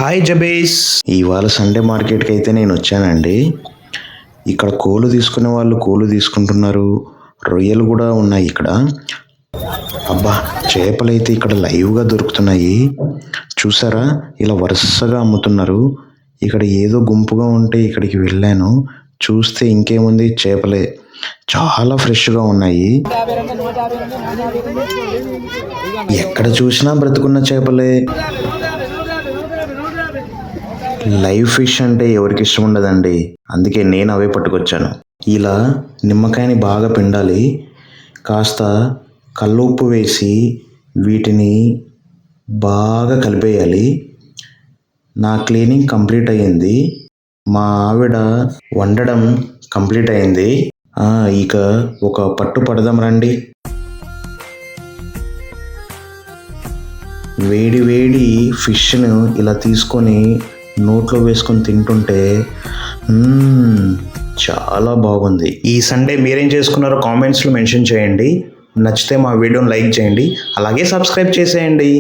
Hi జబేస్. ఇవాళ Sunday మార్కెట్కి అయితే నేను వచ్చానండి. ఇక్కడ కోళ్ళు తీసుకునే వాళ్ళు కోళ్ళు తీసుకుంటున్నారు, రొయ్యలు కూడా ఉన్నాయి ఇక్కడ. అబ్బా, చేపలు అయితే ఇక్కడ లైవ్గా దొరుకుతున్నాయి. చూసారా, ఇలా వరుసగా అమ్ముతున్నారు. ఇక్కడ ఏదో గుంపుగా ఉంటే ఇక్కడికి వెళ్ళాను, చూస్తే ఇంకేముంది, చేపలే చాలా ఫ్రెష్గా ఉన్నాయి. ఎక్కడ చూసినా బ్రతుకున్న చేపలే. లైవ్ ఫిష్ అంటే ఎవరికి ఇష్టం ఉండదండి, అందుకే నేను అవే పట్టుకొచ్చాను. ఇలా నిమ్మకాయని బాగా పిండాలి, కాస్త కల్లుప్పు వేసి వీటిని బాగా కలిపేయాలి. నా క్లీనింగ్ కంప్లీట్ అయ్యింది, మా ఆవిడ వండడం కంప్లీట్ అయింది. ఇక ఒక పట్టు పడదాం రండి. వేడి వేడి ఫిష్ను ఇలా తీసుకొని నోట్లో వేసుకొని తింటుంటే చాలా బాగుంది. ఈ సండే మీరేం చేసుకున్నారో కామెంట్స్లో మెన్షన్ చేయండి. నచ్చితే మా వీడియోని లైక్ చేయండి, అలాగే సబ్స్క్రైబ్ చేసేయండి.